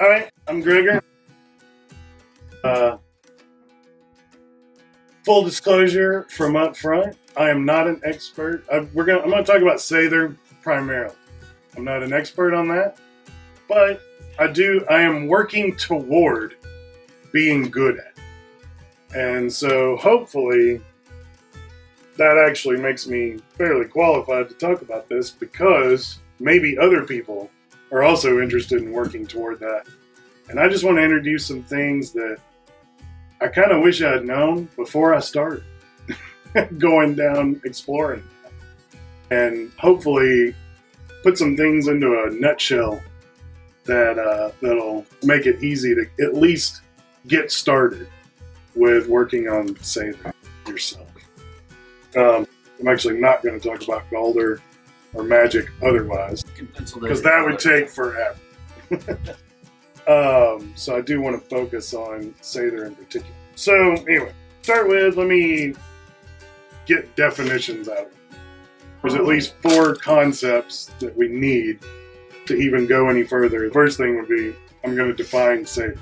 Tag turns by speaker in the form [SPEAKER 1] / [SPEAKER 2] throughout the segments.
[SPEAKER 1] All right, I'm Gregor. Full disclosure from up front, I am not an expert. I'm going to talk about Seiðr primarily. I'm not an expert on that, but I am working toward being good at it. And so hopefully that actually makes me fairly qualified to talk about this, because maybe other people are also interested in working toward that. And I just want to introduce some things that I kind of wish I had known before I started going down exploring, and hopefully put some things into a nutshell that'll make it easy to at least get started with working on Seidr yourself. I'm actually not going to talk about Galder or magic otherwise, because that would take forever. So I do want to focus on Seidr in particular. So anyway, let me get definitions out of it. There's at least 4 concepts that we need to even go any further. The first thing would be, I'm going to define Seidr.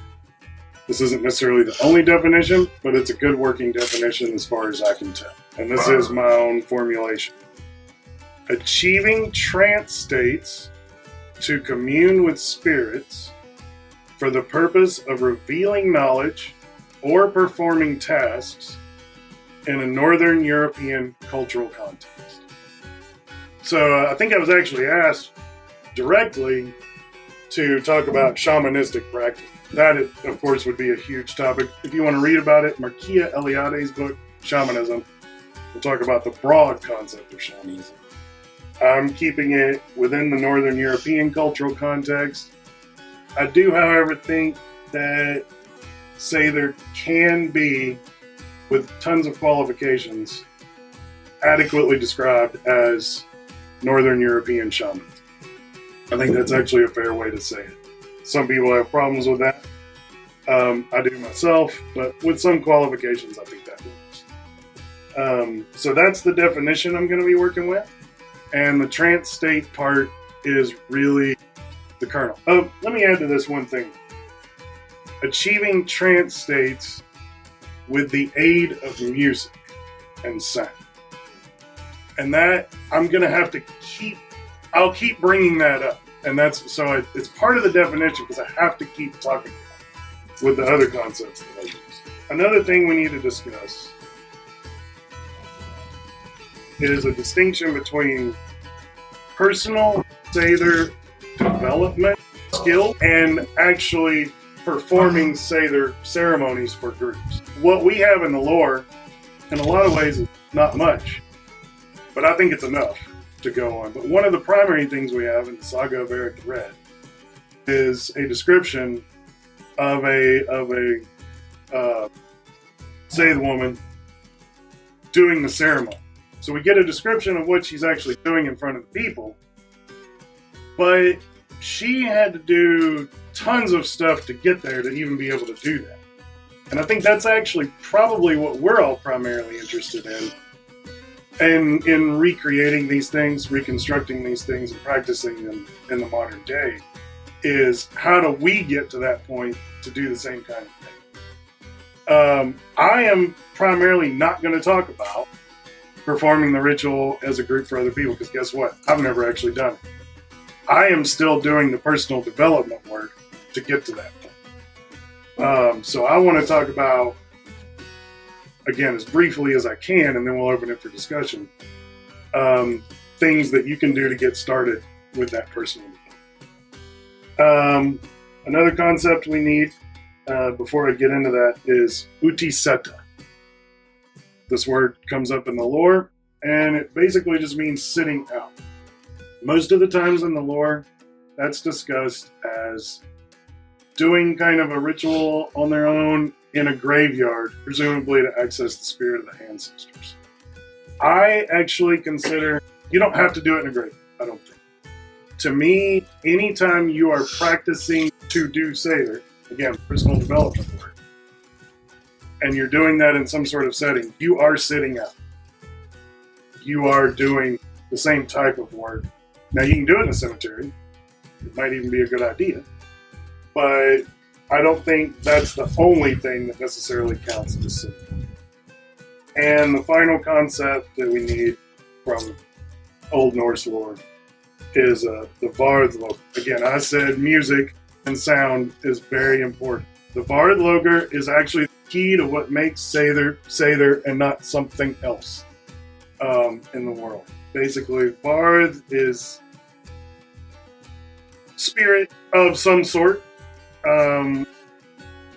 [SPEAKER 1] This isn't necessarily the only definition, but it's a good working definition as far as I can tell. And this is my own formulation. Achieving trance states to commune with spirits for the purpose of revealing knowledge or performing tasks in a Northern European cultural context. So I think I was actually asked directly to talk about shamanistic practice. That, of course, would be a huge topic. If you want to read about it, Markia Eliade's book, Shamanism, we'll talk about the broad concept of shamanism. I'm keeping it within the Northern European cultural context. I do, however, think that Seidr can be, with tons of qualifications, adequately described as Northern European shamanism. I think that's actually a fair way to say it. Some people have problems with that. I do myself, but with some qualifications, I think that works. So that's the definition I'm going to be working with. And the trance state part is really the kernel. Oh, let me add to this one thing. Achieving trance states with the aid of music and sound. And that, I'm going to have to I'll keep bringing that up. And it's part of the definition, because I have to keep talking about it with the other concepts that I use. Another thing we need to discuss is a distinction between personal Seidr development skill and actually performing Seidr ceremonies for groups. What we have in the lore, in a lot of ways, is not much, but I think it's enough to go on. But one of the primary things we have in the Saga of Eric the Red is a description of a Seidr woman doing the ceremony. So we get a description of what she's actually doing in front of the people, but she had to do tons of stuff to get there to even be able to do that. And I think that's actually probably what we're all primarily interested in. And in recreating these things, reconstructing these things, and practicing them in the modern day, is how do we get to that point to do the same kind of thing? I am primarily not going to talk about performing the ritual as a group for other people, because guess what? I've never actually done it. I am still doing the personal development work to get to that point. So I want to talk about, again, as briefly as I can, and then we'll open it for discussion, things that you can do to get started with that personal development. Another concept we need, before I get into that, is utiseta. This word comes up in the lore, and it basically just means sitting out. Most of the times in the lore, that's discussed as doing kind of a ritual on their own in a graveyard, presumably to access the spirit of the ancestors. I actually consider you don't have to do it in a graveyard, I don't think. To me, anytime you are practicing to do Seidr, again, personal development work, and you're doing that in some sort of setting, you are sitting out. You are doing the same type of work. Now, you can do it in a cemetery. It might even be a good idea. but I don't think that's the only thing that necessarily counts as singing. And the final concept that we need from Old Norse lore is the Vardloker. Again, I said music and sound is very important. The Vardloker is actually the key to what makes Seidr and not something else in the world. Basically, Vard is spirit of some sort,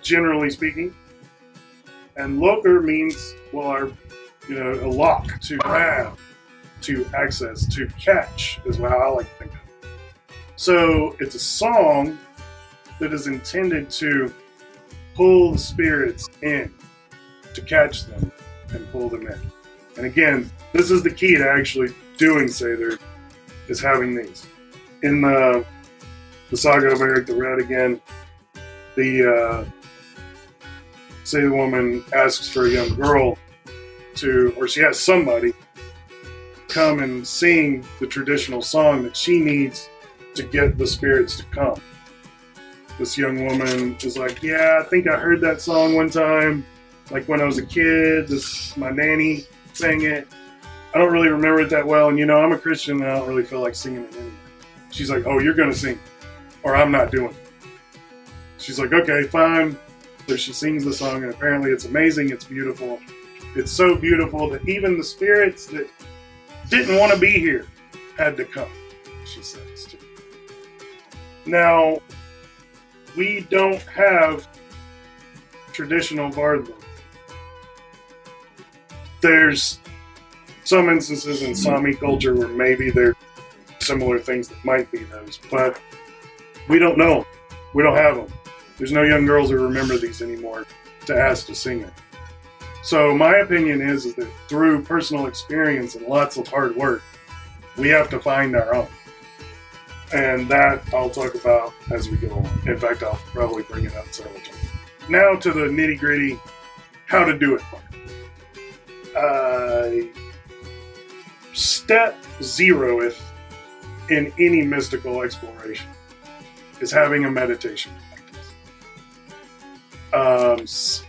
[SPEAKER 1] generally speaking. And Loker means, well, a lock, to grab, to access, to catch, is how I like to think of it. So it's a song that is intended to pull the spirits in, to catch them and pull them in. And again, this is the key to actually doing Seidr, is having these. In the Saga of Eric the Red again, the Seidr woman asks for a young girl or she has somebody come and sing the traditional song that she needs to get the spirits to come. This young woman is like, yeah, I think I heard that song one time, like when I was a kid. My nanny sang it. I don't really remember it that well, and I'm a Christian and I don't really feel like singing it anyway. She's like, oh, you're gonna sing, or I'm not doing it. She's like, okay, fine. So she sings the song, and apparently it's amazing, it's beautiful. It's so beautiful that even the spirits that didn't want to be here had to come, she says to me. Now, we don't have traditional Vardloker. There's some instances in Sami culture where maybe there are similar things that might be those, but we don't know. We don't have them. There's no young girls who remember these anymore to ask to sing it. So my opinion is that through personal experience and lots of hard work, we have to find our own. And that I'll talk about as we go on. In fact, I'll probably bring it up several times. Now to the nitty-gritty, how to do it. Step 0 in any mystical exploration is having a meditation practice.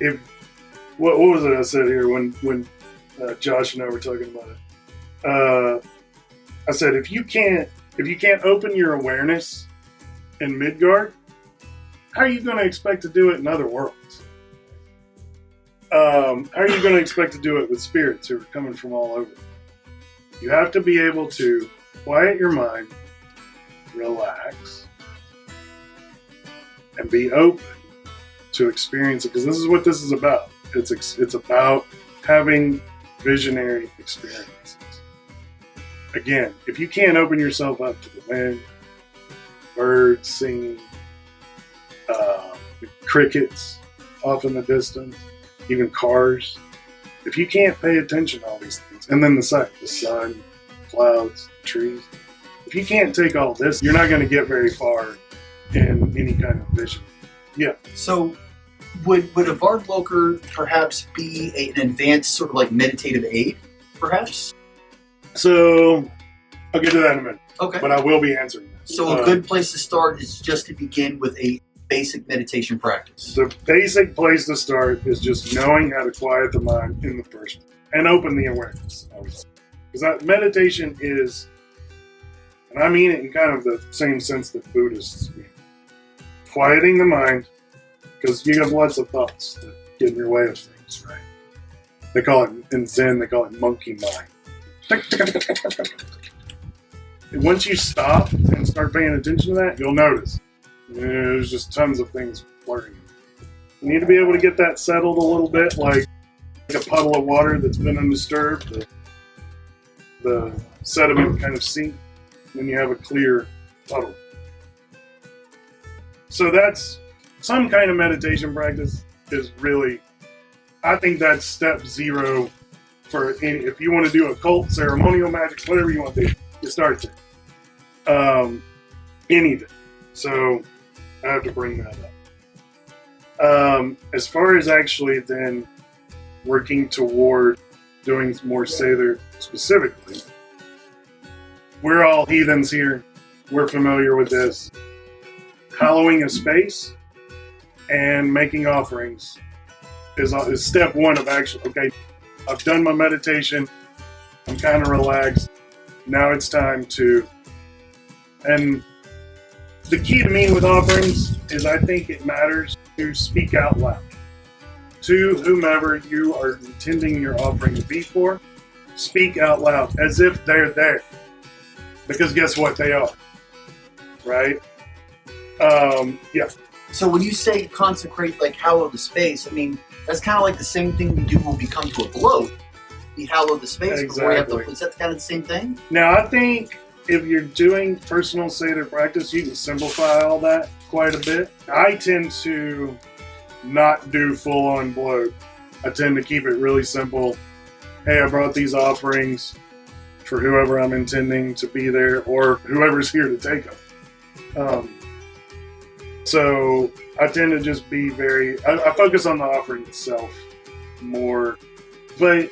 [SPEAKER 1] What was it I said here when Josh and I were talking about it? I said if you can't open your awareness in Midgard, how are you going to expect to do it in other worlds? How are you going to expect to do it with spirits who are coming from all over? You have to be able to quiet your mind, relax, and be open to experience it, because this is what this is about. It's about having visionary experiences. Again, if you can't open yourself up to the wind, birds singing, the crickets off in the distance, even cars, if you can't pay attention to all these things, and then the sun, clouds, trees, if you can't take all this, you're not going to get very far in any kind of vision. Yeah.
[SPEAKER 2] So would a Vardloker perhaps be an advanced sort of like meditative aid, perhaps?
[SPEAKER 1] So I'll get to that in a minute.
[SPEAKER 2] Okay.
[SPEAKER 1] But I will be answering that.
[SPEAKER 2] So a good place to start is just to begin with a basic meditation practice.
[SPEAKER 1] The basic place to start is just knowing how to quiet the mind in the first place and open the awareness, I would say. Because that meditation is, and I mean it in kind of the same sense that Buddhists mean, quieting the mind, because you have lots of thoughts that get in your way of things, right? They call it, in Zen, they call it monkey mind. And once you stop and start paying attention to that, you'll notice there's just tons of things flirting. You need to be able to get that settled a little bit, like a puddle of water that's been undisturbed. The sediment kind of sink, then you have a clear puddle. So that's some kind of meditation practice is really, I think that's step 0 for any, if you want to do occult, ceremonial magic, whatever you want to do, you start there. Anything. So I have to bring that up. As far as actually then working toward doing more Seidr specifically, we're all heathens here. We're familiar with this. Hallowing a space and making offerings is step one of actually, okay, I've done my meditation, I'm kind of relaxed, now it's time to, and the key to me with offerings is I think it matters to speak out loud. To whomever you are intending your offering to be for, speak out loud as if they're there. Because guess what? They are. Right? Yeah.
[SPEAKER 2] So when you say consecrate, like hallow the space, I mean, that's kind of like the same thing we do when we come to a bloat. We hallow the space before we have to, is that kind of the same thing?
[SPEAKER 1] Now, I think if you're doing personal Seidr practice, you can simplify all that quite a bit. I tend to not do full-on bloat. I tend to keep it really simple. Hey, I brought these offerings for whoever I'm intending to be there or whoever's here to take them. So I tend to just be I focus on the offering itself more. But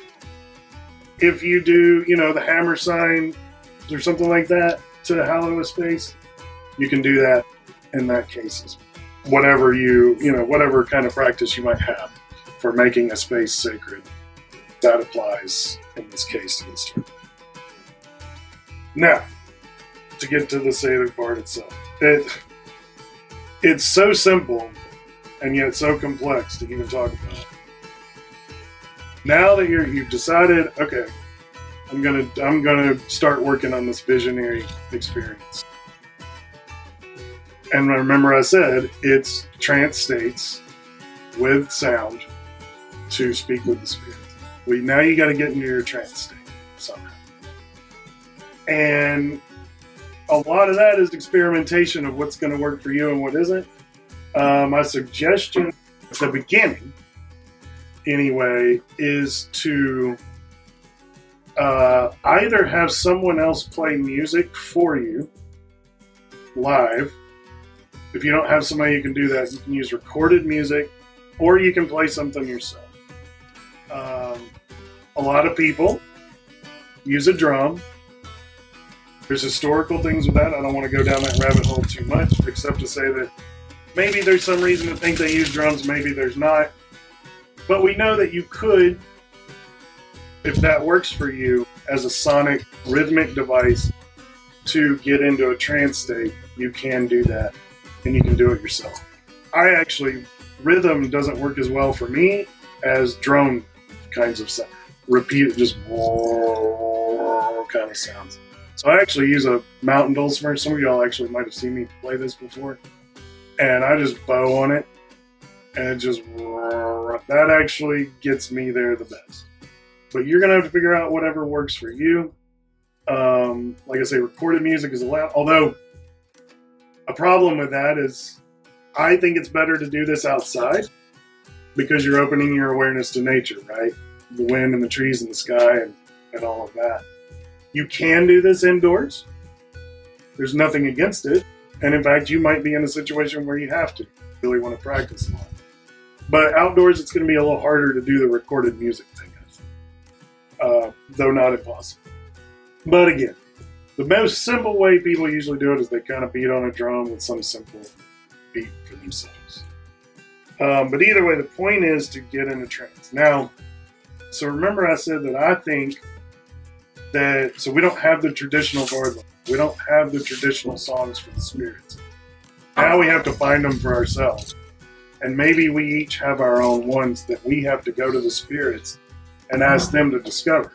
[SPEAKER 1] if you do, the hammer sign or something like that to hallow a space, you can do that in that case as well. Whatever kind of practice you might have for making a space sacred, that applies in this case to this term. Now, to get to the Seidr part itself, it's so simple and yet so complex to even talk about. Now that you've decided, okay, I'm gonna start working on this visionary experience. And remember I said, it's trance states with sound to speak with the spirit. Now you got to get into your trance state somehow. And a lot of that is experimentation of what's going to work for you and what isn't. My suggestion at the beginning, anyway, is to either have someone else play music for you live. If you don't have somebody who can do that, you can use recorded music, or you can play something yourself. A lot of people use a drum. There's historical things with that. I don't want to go down that rabbit hole too much, except to say that maybe there's some reason to think they use drums, maybe there's not. But we know that you could, if that works for you, as a sonic rhythmic device to get into a trance state, you can do that. And you can do it yourself. Rhythm doesn't work as well for me as drone kinds of sound. Repeat, just kind of sounds. So I actually use a mountain dulcimer. Some of y'all actually might have seen me play this before. And I just bow on it. And it just, that actually gets me there the best. But you're going to have to figure out whatever works for you. Like I say, recorded music is allowed. Although, a problem with that is I think it's better to do this outside because you're opening your awareness to nature, right? The wind and the trees and the sky and all of that. You can do this indoors. There's nothing against it. And in fact, you might be in a situation where you have to really want to practice a lot. But outdoors, it's going to be a little harder to do the recorded music thing, I think. Though not impossible. But again, the most simple way people usually do it is they kind of beat on a drum with some simple beat for themselves. But either way, the point is to get in a trance. Now, so remember I said that I think that, so we don't have the traditional Vardla. We don't have the traditional songs for the spirits. Now we have to find them for ourselves. And maybe we each have our own ones that we have to go to the spirits and ask them to discover.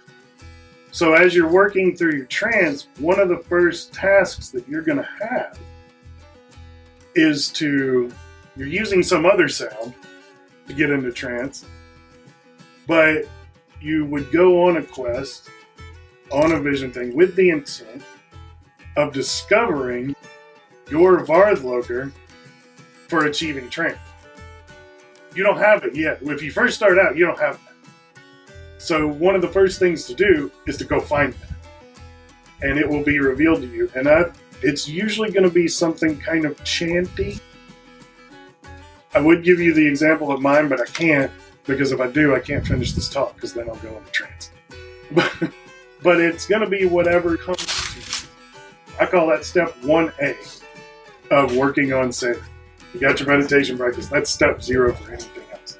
[SPEAKER 1] So as you're working through your trance, one of the first tasks that you're going to have is you're using some other sound to get into trance, but you would go on a quest, on a vision thing, with the intent of discovering your Vardloker for achieving trance. You don't have it yet. If you first start out, you don't have that. So one of the first things to do is to go find that. And it will be revealed to you. And it's usually going to be something kind of chanty. I would give you the example of mine, but I can't, because if I do, I can't finish this talk, because then I'll go into trance. But it's going to be whatever comes to you. I call that step 1A of working on Seidr. You got your meditation practice. That's step 0 for anything else.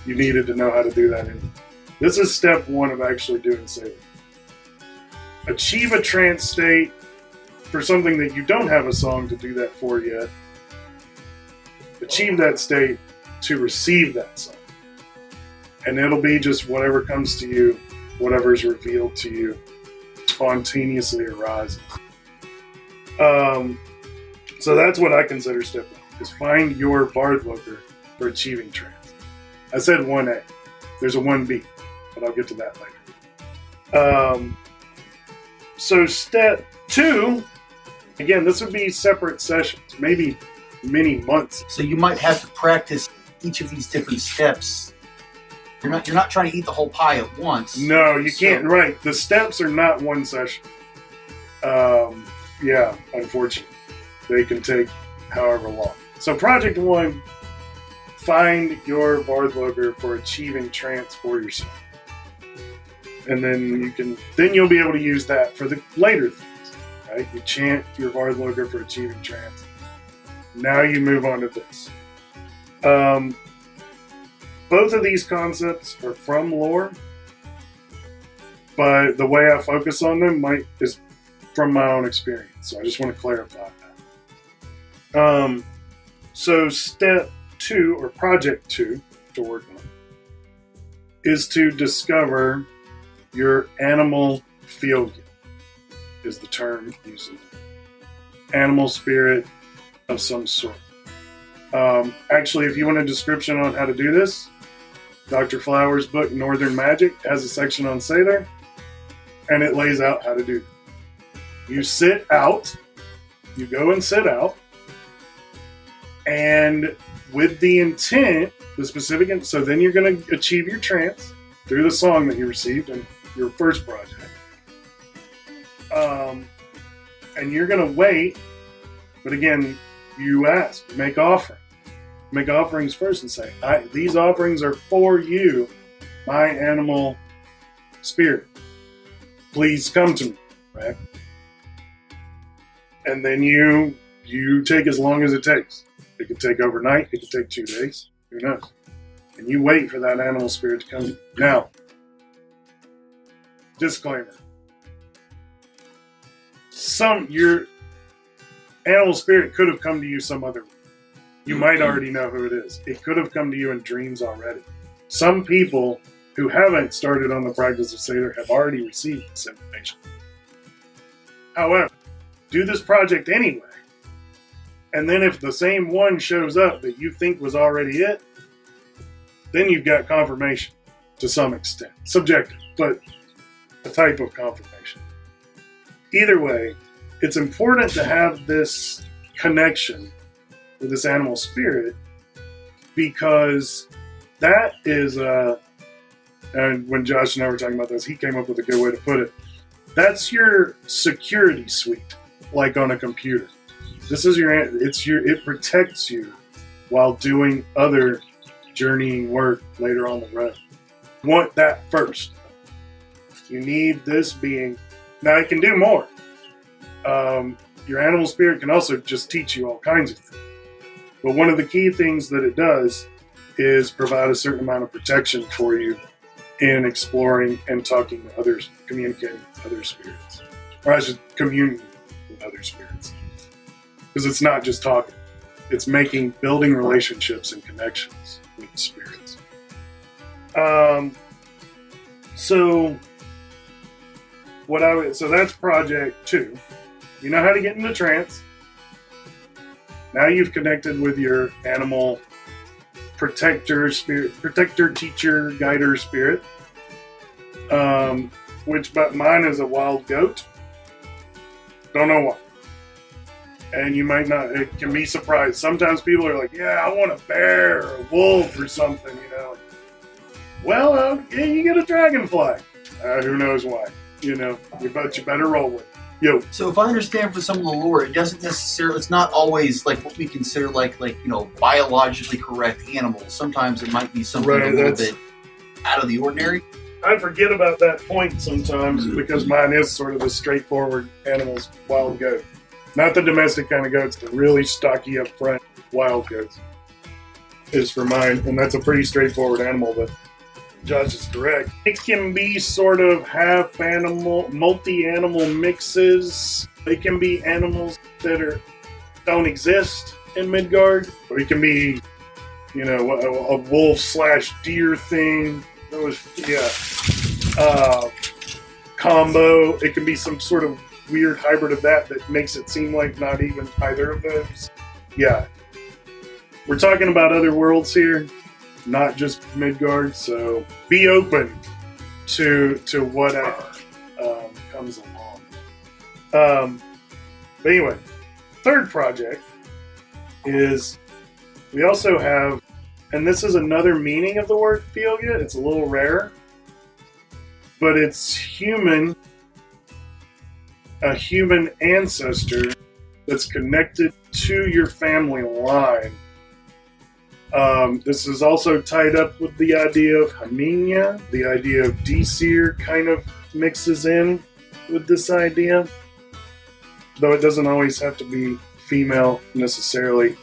[SPEAKER 1] You needed to know how to do that. This is step 1 of actually doing Seidr. Achieve a trance state for something that you don't have a song to do that for yet. Achieve that state to receive that song. And it'll be just whatever comes to you, whatever's revealed to you, spontaneously arising. So that's what I consider step 1, is find your Vardloker for achieving trance. I said 1A. There's a 1B, but I'll get to that later. So step 2, again, this would be separate sessions, maybe many months.
[SPEAKER 2] So you might have to practice each of these different steps. You're not trying to eat the whole pie at once.
[SPEAKER 1] No, you can't. Right. The steps are not one session. Yeah, unfortunately. They can take however long. So project 1, find your Vardloker for achieving trance for yourself. And then you'll be able to use that for the later things. Right? You chant your Vardloker for achieving trance. Now you move on to this. Both of these concepts are from lore, but the way I focus on them is from my own experience. So I just want to clarify that. So step 2, or project 2, to work on, is to discover your animal field, is the term used. Animal spirit of some sort. Actually, if you want a description on how to do this, Dr. Flower's book, Northern Magic, has a section on Seidr, and it lays out how to do it. You sit out, you go and sit out, and with the intent, the specific intent, so then you're going to achieve your trance through the song that you received in your first project. And you're going to wait, but again, you ask, make offering. Make offerings first and say, these offerings are for you, my animal spirit. Please come to me, right? And then you take as long as it takes. It could take overnight, it could take 2 days, who knows? And you wait for that animal spirit to come. Now, disclaimer. Your animal spirit could have come to you some other way. You might already know who it is. It could have come to you in dreams already. Some people who haven't started on the practice of Seidr have already received this information. However, do this project anyway. And then if the same one shows up that you think was already it, then you've got confirmation to some extent. Subjective, but a type of confirmation. Either way, it's important to have this connection with this animal spirit, because that is and when Josh and I were talking about this, he came up with a good way to put it. That's your security suite, like on a computer. It protects you while doing other journeying work later on the road. You want that first. You need this being. Now it can do more. Your animal spirit can also just teach you all kinds of things. But one of the key things that it does is provide a certain amount of protection for you in exploring and talking to others, communicating with other spirits. Or I should commune with other spirits. Because it's not just talking. It's building relationships and connections with the spirits. So that's project 2. You know how to get into trance. Now you've connected with your animal protector spirit, protector, teacher, guider spirit. But mine is a wild goat. Don't know why. And you might not, it can be surprised. Sometimes people are like, yeah, I want a bear or a wolf or something, Well, yeah, you get a dragonfly. Who knows why? But you better roll with it.
[SPEAKER 2] So if I understand from some of the lore, it doesn't necessarily, it's not always like what we consider like biologically correct animals. Sometimes it might be something a little bit out of the ordinary.
[SPEAKER 1] I forget about that point sometimes because mine is sort of a straightforward animals, wild goat. Not the domestic kind of goats, the really stocky up front. wild goats is for mine, and that's a pretty straightforward animal, but Josh is correct. It can be sort of half animal, multi-animal mixes. It can be animals that don't exist in Midgard. Or it can be, a wolf/deer thing. Combo. It can be some sort of weird hybrid of that makes it seem like not even either of those. Yeah. We're talking about other worlds here, not just Midgard, so be open to whatever comes along. But anyway, third project is we also have, and this is another meaning of the word philia. It's a little rare, but it's a human ancestor that's connected to your family line. This is also tied up with the idea of Haminia. The idea of Disir kind of mixes in with this idea, though it doesn't always have to be female necessarily,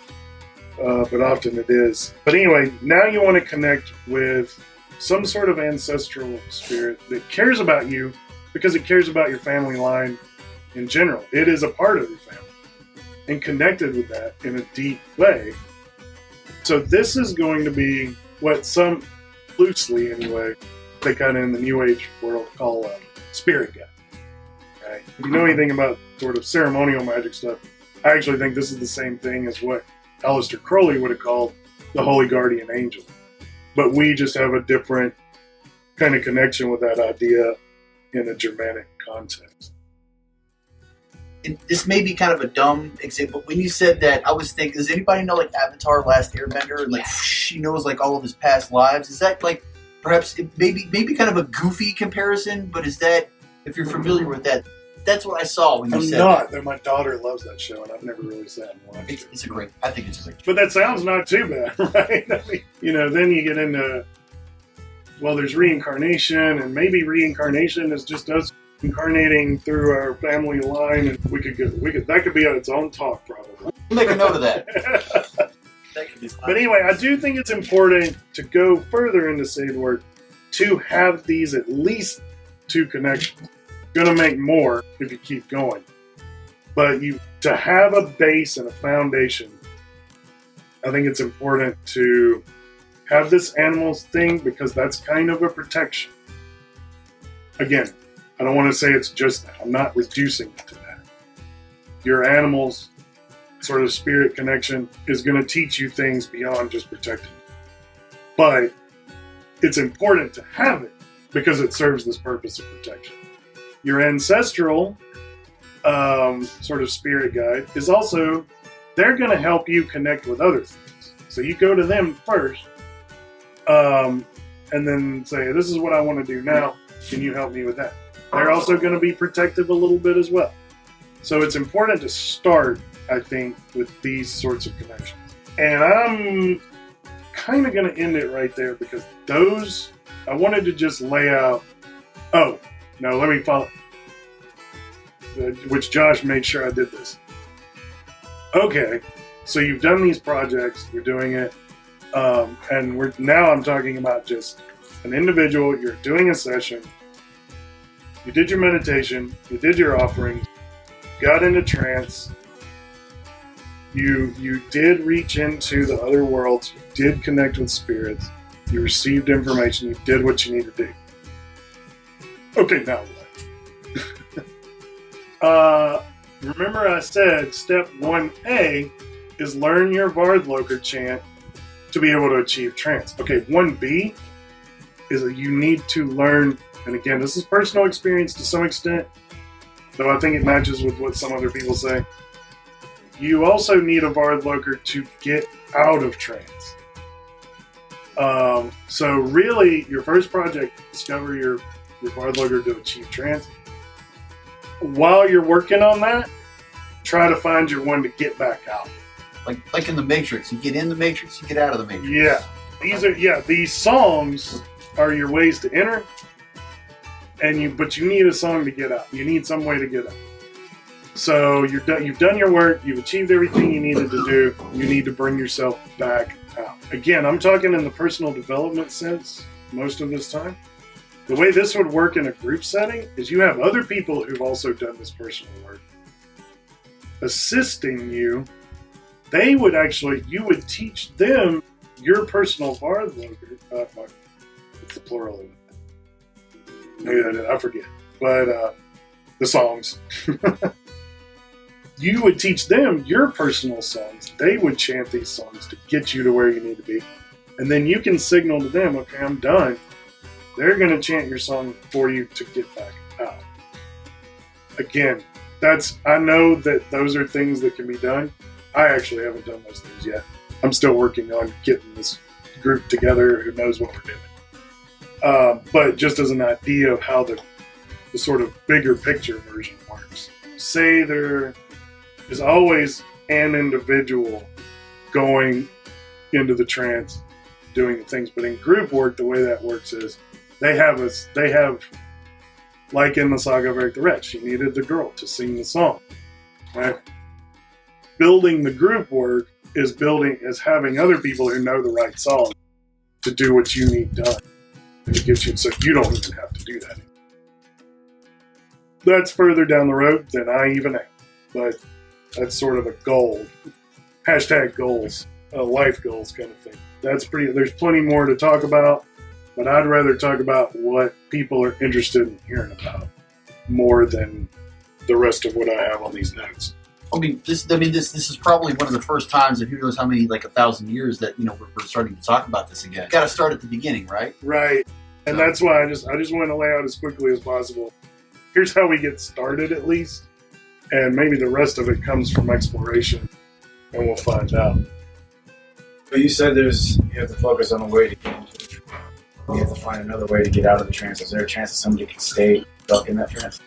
[SPEAKER 1] but often it is. But anyway, now you want to connect with some sort of ancestral spirit that cares about you because it cares about your family line in general. It is a part of your family and connected with that in a deep way. So this is going to be what some, loosely anyway, they kind of in the New Age world call a spirit guide. Right? If you know anything about sort of ceremonial magic stuff, I actually think this is the same thing as what Aleister Crowley would have called the Holy Guardian Angel. But we just have a different kind of connection with that idea in a Germanic context.
[SPEAKER 2] And this may be kind of a dumb example. When you said that, I was thinking, does anybody know like Avatar Last Airbender? And like she knows like all of his past lives. Is that like perhaps maybe kind of a goofy comparison? But is that, if you're familiar with that, that's what I saw when you said that.
[SPEAKER 1] Though my daughter loves that show, and I've never really sat and watched it.
[SPEAKER 2] I think it's a great show.
[SPEAKER 1] But that sounds not too bad, right? I mean, then you get into, well, there's reincarnation, and maybe reincarnation is just us incarnating through our family line, and that could be on its own talk, probably.
[SPEAKER 2] Make a note of that.
[SPEAKER 1] But anyway, I do think it's important to go further into Seidr to have these at least two connections. Gonna make more if you keep going, but to have a base and a foundation. I think it's important to have this animals thing because that's kind of a protection. Again, I don't want to say it's just that. I'm not reducing it to that. Your animals sort of spirit connection is going to teach you things beyond just protecting you. But it's important to have it because it serves this purpose of protection. Your ancestral sort of spirit guide is also, they're going to help you connect with other things. So you go to them first and then say, this is what I want to do now. Can you help me with that? They're also going to be protective a little bit as well. So it's important to start, I think, with these sorts of connections. And I'm kind of going to end it right there because those, I wanted to just lay out, no, let me follow, which Josh made sure I did this. Okay, so you've done these projects, you're doing it, and now I'm talking about just an individual, you're doing a session, you did your meditation, you did your offerings, got into trance, you did reach into the other worlds, you did connect with spirits, you received information, you did what you need to do. Okay, now what? Remember I said step 1A is learn your Vardloker chant to be able to achieve trance. Okay, 1B is that you need to learn, and again, this is personal experience to some extent, though I think it matches with what some other people say. You also need a Vardloker to get out of trance. So really, your first project, discover your Vardloker to achieve trance. While you're working on that, try to find your one to get back out.
[SPEAKER 2] Like in the Matrix, you get in the Matrix, you get out of the Matrix.
[SPEAKER 1] Yeah, these songs are your ways to enter, but you need a song to get out. You need some way to get out. So you've done your work, you've achieved everything you needed to do, you need to bring yourself back out. Again, I'm talking in the personal development sense most of this time. The way this would work in a group setting is you have other people who've also done this personal work assisting you. You would teach them your personal bard longer. It's the plural of it. Maybe I forget. But the songs. You would teach them your personal songs. They would chant these songs to get you to where you need to be. And then you can signal to them, okay, I'm done. They're going to chant your song for you to get back out. Again, I know that those are things that can be done. I actually haven't done those things yet. I'm still working on getting this group together who knows what we're doing. But just as an idea of how the sort of bigger picture version works. Seiðr is always an individual going into the trance, doing the things. But in group work, the way that works is they have, like in the Saga of Eric the Wretch, you needed the girl to sing the song. Right? Building the group work is having other people who know the right song to do what you need done. And it gives you, so you don't even have to do that anymore. That's further down the road than I even am. But that's sort of a goal. Hashtag goals. Life goals kind of thing. There's plenty more to talk about, but I'd rather talk about what people are interested in hearing about more than the rest of what I have on these notes.
[SPEAKER 2] This is probably one of the first times in who knows how many, like 1,000 years, that we're starting to talk about this again. Got to start at the beginning, right?
[SPEAKER 1] Right, and that's why I just want to lay out as quickly as possible. Here's how we get started, at least, and maybe the rest of it comes from exploration, and we'll find out.
[SPEAKER 3] But you said you have to focus on a way to get into the trance. You have to find another way to get out of the trance. Is there a chance that somebody can stay stuck in that trance?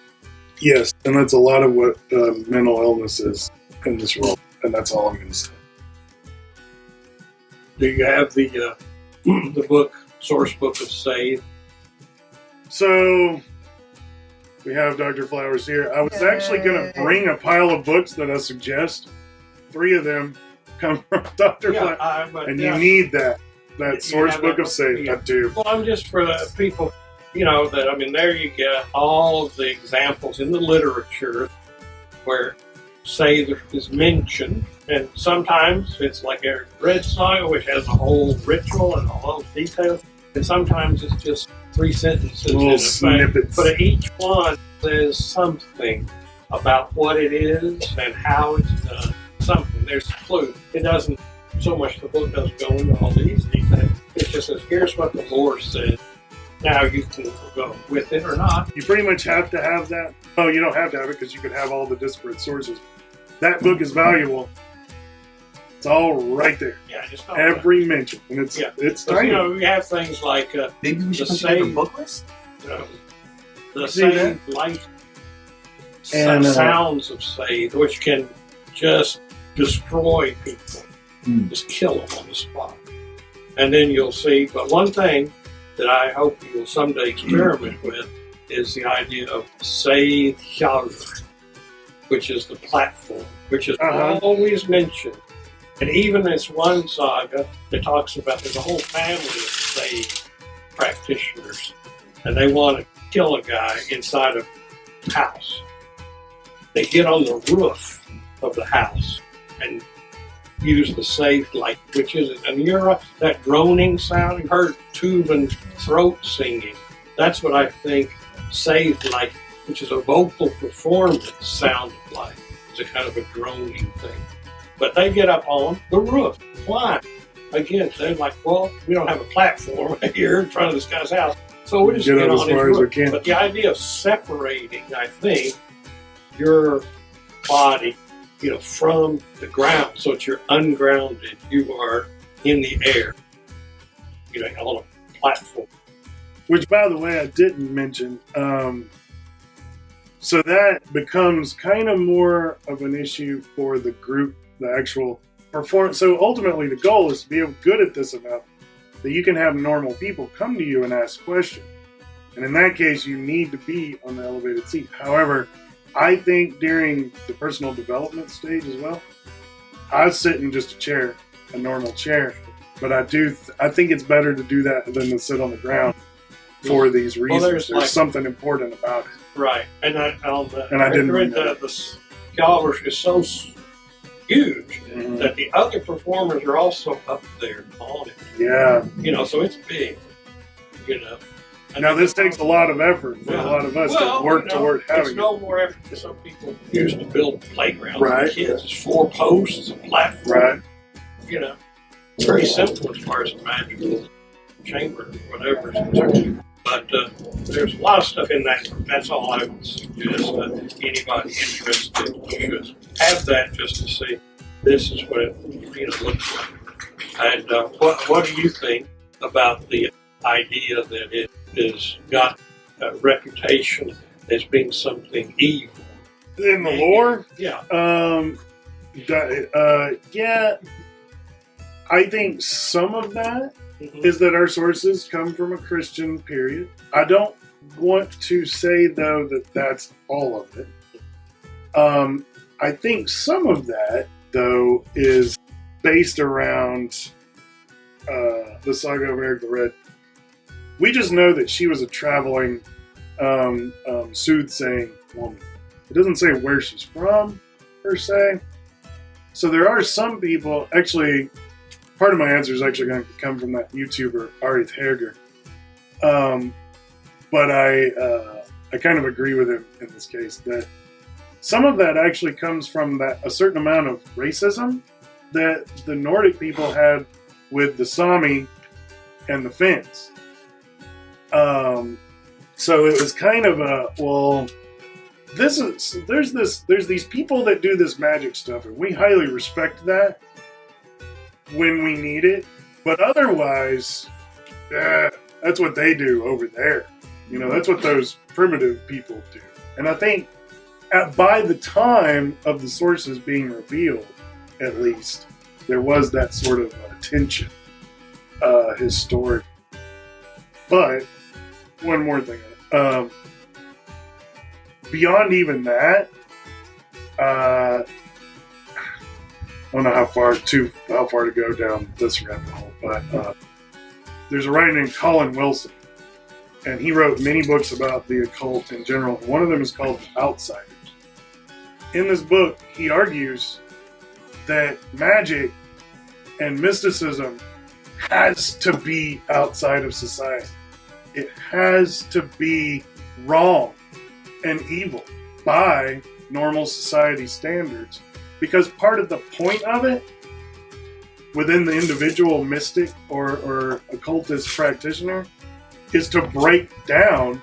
[SPEAKER 1] Yes, and that's a lot of what mental illness is in this world, and that's all I'm going to say.
[SPEAKER 4] Do you have the source book of Seiðr?
[SPEAKER 1] So, we have Dr. Flowers here. I was actually going to bring a pile of books that I suggest. 3 of them come from Dr. Flowers, and you need that source book of Seiðr. I do.
[SPEAKER 4] Well, I'm just for the people, there you get all of the examples in the literature where Seiðr is mentioned, and sometimes it's like Eric Red Saga, which has a whole ritual and all those details, and sometimes it's just 3 sentences,
[SPEAKER 1] little snippets.
[SPEAKER 4] But each one says something about what it is and how it's done. Something. There's a clue. It doesn't so much. The book doesn't go into all these details. It just says, "Here's what the lore said." Now you can go with it or not.
[SPEAKER 1] You pretty much have to have that. Oh, you don't have to have it because you could have all the disparate sources. That book is valuable. It's all right there.
[SPEAKER 4] Yeah, just
[SPEAKER 1] every mention, and it's tiny.
[SPEAKER 4] We have things like
[SPEAKER 2] maybe we should put together a book list.
[SPEAKER 4] The same life and sounds of Seiðr, which can just destroy people, just kill them on the spot. And then you'll see. But one thing that I hope you will someday experiment with is the idea of Seidr, which is the platform, which is always mentioned. And even this one saga that talks about there's a whole family of Seidr practitioners, and they want to kill a guy inside a house. They get on the roof of the house and use the Seidr light, which is, and that droning sound, you've heard tube and throat singing. That's what I think Seidr light, which is a vocal performance, sounded like. It's a kind of a droning thing. But they get up on the roof. Why? Again, they're like, well, we don't have a platform here in front of this guy's house, so we'll just get on his roof. But the idea of separating, I think, your body, from the ground, so that you're ungrounded, you are in the air, on a platform.
[SPEAKER 1] Which, by the way, I didn't mention. So that becomes kind of more of an issue for the group, the actual performance. So ultimately, the goal is to be good at this enough that you can have normal people come to you and ask questions. And in that case, you need to be on the elevated seat. However, I think during the personal development stage as well, I sit in just a chair, a normal chair, but I think it's better to do that than to sit on the ground for these reasons. There's something important about it.
[SPEAKER 4] Right. And I
[SPEAKER 1] didn't
[SPEAKER 4] read the scholars is so huge that the other performers are also up there on it.
[SPEAKER 1] Yeah.
[SPEAKER 4] You know, so it's big. You know.
[SPEAKER 1] Now this takes a lot of effort for a lot of us to work toward having
[SPEAKER 4] it's no more effort than some people use to build playgrounds
[SPEAKER 1] right.
[SPEAKER 4] for kids. It's 4 posts, a platform.
[SPEAKER 1] Right.
[SPEAKER 4] You know, it's very simple as far as the magical chamber, whatever is concerned. But there's a lot of stuff in that. That's all I would suggest. Anybody interested should have that just to see this is what it looks like. And what do you think about the idea that it has got a reputation as being something evil?
[SPEAKER 1] In the lore?
[SPEAKER 4] Yeah.
[SPEAKER 1] Yeah. I think some of that is that our sources come from a Christian period. I don't want to say, though, that that's all of it. I think some of that, though, is based around the saga of Eric the Red. We just know that she was a traveling soothsaying woman. It doesn't say where she's from, per se. So there are some people, actually, part of my answer is actually going to come from that YouTuber, Arith Herger. But I kind of agree with him in this case, that some of that actually comes from a certain amount of racism that the Nordic people had with the Sami and the Finns. So it was kind of there's these people that do this magic stuff, and we highly respect that when we need it, but otherwise, that's what they do over there. You know, that's what those primitive people do. And I think by the time of the sources being revealed, at least, there was that sort of tension historic. But one more thing. Beyond even that, I don't know how far to go down this rabbit hole, but there's a writer named Colin Wilson, and he wrote many books about the occult in general. One of them is called The Outsiders. In this book, he argues that magic and mysticism has to be outside of society. It has to be wrong and evil by normal society standards, because part of the point of it within the individual mystic or occultist practitioner is to break down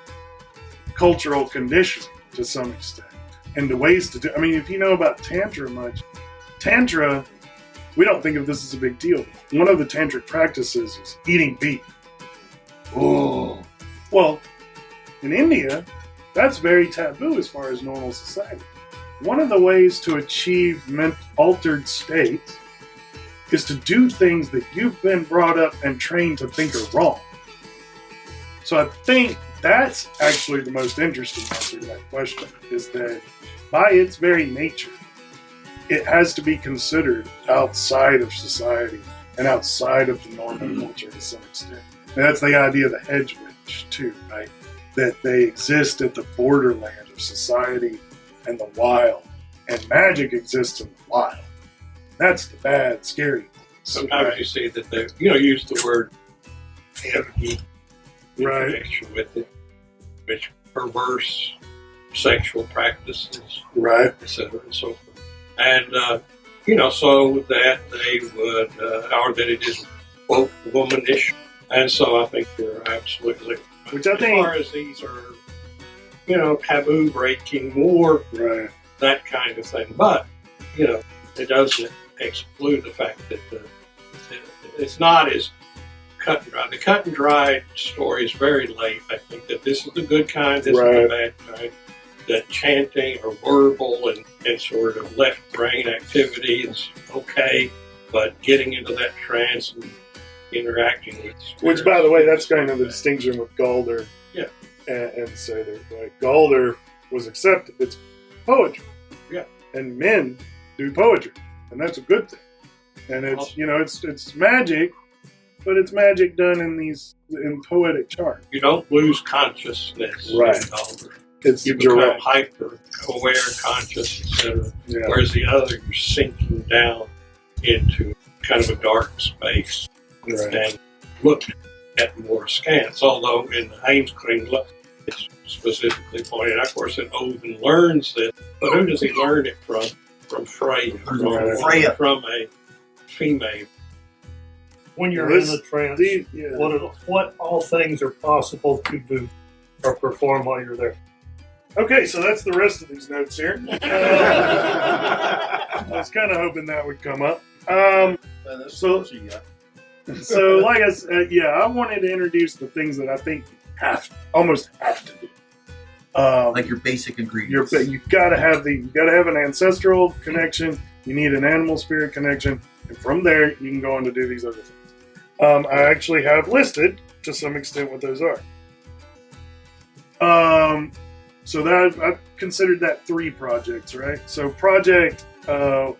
[SPEAKER 1] cultural conditioning to some extent. And the ways to do, I mean, if you know about Tantra much, Tantra, we don't think of this as a big deal. One of the tantric practices is eating beef. Oh. Well, in India, that's very taboo as far as normal society. One of the ways to achieve altered states is to do things that you've been brought up and trained to think are wrong. So I think that's actually the most interesting answer to that question, is that by its very nature, it has to be considered outside of society and outside of the normal culture to some extent. And that's the idea of the hedge witch, too, right? That they exist at the borderland of society and the wild. And magic exists in the wild. That's the bad, scary.
[SPEAKER 4] Sometimes you see that they, use the word heavy in connection with it, which perverse sexual practices,
[SPEAKER 1] right,
[SPEAKER 4] etc. and so forth. And, so that they would, or that it is woke womanish. And so I think you're absolutely right.
[SPEAKER 1] Which I think,
[SPEAKER 4] as far as these are, taboo breaking, more that kind of thing. But, it doesn't exclude the fact that it's not as cut and dry. The cut and dry story is very late. I think that this is the good kind, this is the bad kind. That chanting or verbal and sort of left brain activity is okay, but getting into that trance and interacting with spirits,
[SPEAKER 1] which, by the way, that's kind of the distinction with Galder and Seidr. Like, Galder was accepted. It's poetry.
[SPEAKER 4] Yeah.
[SPEAKER 1] And men do poetry, and that's a good thing. And it's it's magic, but it's magic done in poetic charm.
[SPEAKER 4] You don't lose consciousness.
[SPEAKER 1] Right. It's
[SPEAKER 4] You become
[SPEAKER 1] direct.
[SPEAKER 4] hyper-aware, conscious, etc.
[SPEAKER 1] Yeah.
[SPEAKER 4] Whereas the other, you're sinking down into kind of a dark space
[SPEAKER 1] Right.
[SPEAKER 4] and looking at more scans. Although in the Heimskringla, it's specifically pointed out, of course, that Odin learns this. But who does he learn it from? From Freya.
[SPEAKER 1] Right.
[SPEAKER 2] Freya.
[SPEAKER 4] From a female.
[SPEAKER 5] When you're
[SPEAKER 1] This-
[SPEAKER 5] in the trance,
[SPEAKER 1] Yeah.
[SPEAKER 5] what all things are possible to do or perform while you're there?
[SPEAKER 1] Okay, so that's the rest of these notes here. I was kind of hoping that would come up. So, like I said, I wanted to introduce the things that I think almost have to do.
[SPEAKER 2] Like your basic ingredients.
[SPEAKER 1] You gotta have an ancestral connection. You need an animal spirit connection, and from there you can go on to do these other things. I actually have listed to some extent what those are. So that I've considered that 3 projects, right? So project, your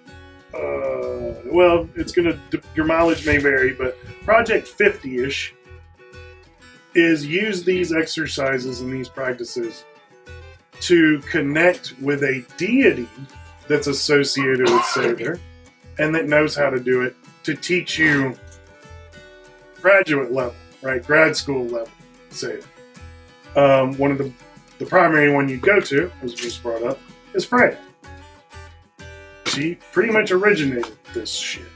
[SPEAKER 1] mileage may vary, but project 50-ish is use these exercises and these practices to connect with a deity that's associated with Seidr and that knows how to do it to teach you graduate level, right? Grad school level Seidr. One of the primary one you go to, as just brought up, is Freya. She pretty much originated this shit.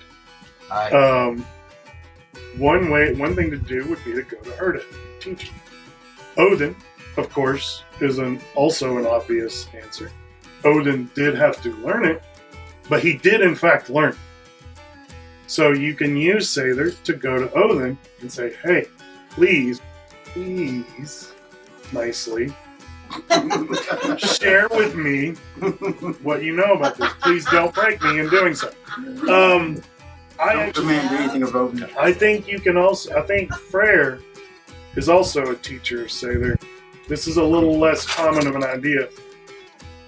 [SPEAKER 1] One thing to do would be to go to her to teach her. Odin, of course, is also an obvious answer. Odin did have to learn it, but he did in fact learn it. So you can use Seidr to go to Odin and say, hey, please, nicely, share with me what you know about this. Please don't break me in doing so.
[SPEAKER 6] Don't demand anything of Odin.
[SPEAKER 1] I think you can also. I think Freyr is also a teacher of Seidr. This is a little less common of an idea,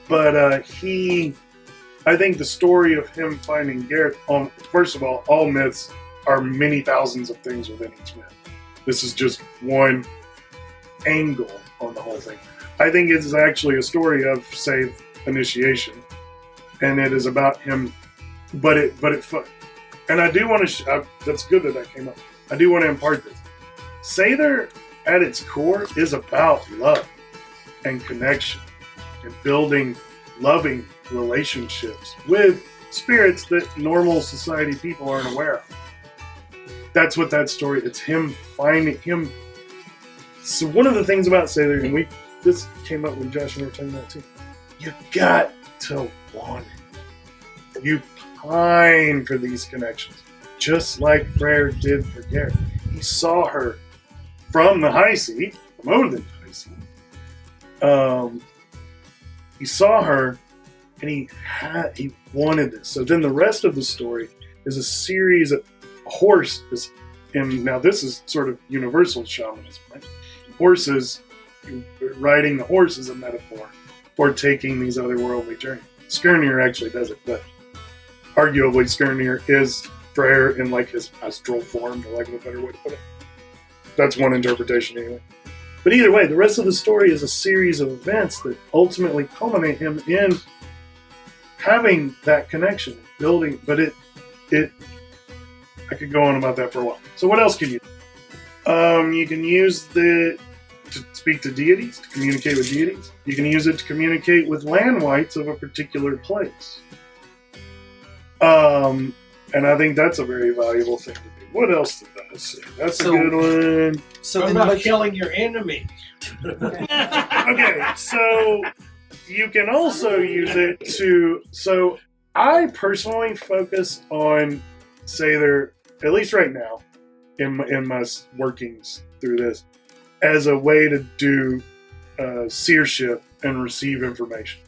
[SPEAKER 1] but I think the story of him finding Gareth. First of all myths are many thousands of things within each myth. This is just one angle on the whole thing. I think it's actually a story of Seiðr initiation, and it is about him. And I do want to. That's good that came up. I do want to impart this. Seidr, at its core, is about love and connection and building loving relationships with spirits that normal society people aren't aware of. That's what that story. It's him finding him. So one of the things about Seidr, and this came up when Josh and I were talking about it too. You got to want it. You pine for these connections, just like Freyr did for Gareth. He saw her from the high seat, from Odin's high seat. He saw her, and he wanted this. So then the rest of the story is a series of horses. And now this is sort of universal shamanism, right? Horses, riding the horse is a metaphor for taking these otherworldly journeys. Skirnir actually does it, but arguably Skirnir is Freyr in like his astral form, for lack of a better way to put it. That's one interpretation anyway. But either way, the rest of the story is a series of events that ultimately culminate him in having that connection, building. But I could go on about that for a while. So what else can you do? You can use to speak to deities, to communicate with deities. You can use it to communicate with land wights of a particular place. And I think that's a very valuable thing to do. What else did I say? That's a good one.
[SPEAKER 2] So
[SPEAKER 4] What
[SPEAKER 2] in
[SPEAKER 4] about
[SPEAKER 2] much,
[SPEAKER 4] killing your enemy?
[SPEAKER 1] Okay, so you can also use it to. So I personally focus on Seiðr, at least right now, in my workings through this, as a way to do seership and receive information.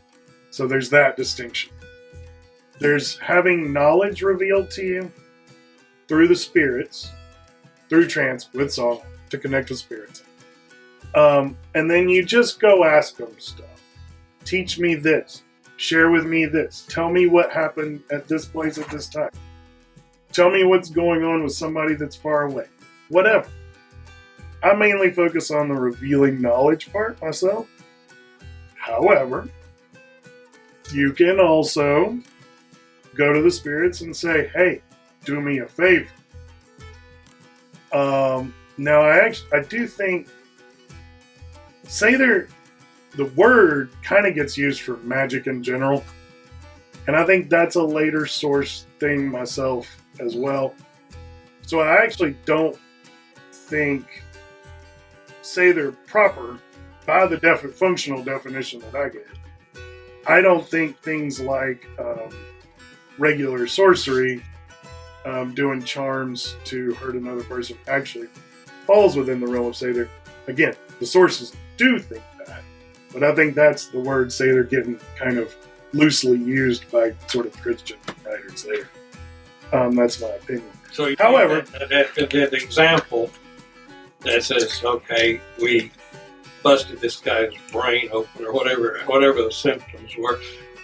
[SPEAKER 1] So there's that distinction. There's having knowledge revealed to you through the spirits, through trance, with song, to connect with spirits. And then you just go ask them stuff. Teach me this. Share with me this. Tell me what happened at this place at this time. Tell me what's going on with somebody that's far away. Whatever. I mainly focus on the revealing knowledge part myself. However, you can also go to the spirits and say, hey, do me a favor. Now, I do think Seidr, the word kind of gets used for magic in general. And I think that's a later source thing myself as well. So I actually don't think Seidr proper, by the functional definition that I get, I don't think things like regular sorcery, doing charms to hurt another person, actually falls within the realm of Seidr. Again, the sources do think that, but I think that's the word Seidr getting kind of loosely used by sort of Christian writers there. That's my opinion.
[SPEAKER 4] So,
[SPEAKER 1] however,
[SPEAKER 4] that example that says, okay, we busted this guy's brain open, or whatever the symptoms were,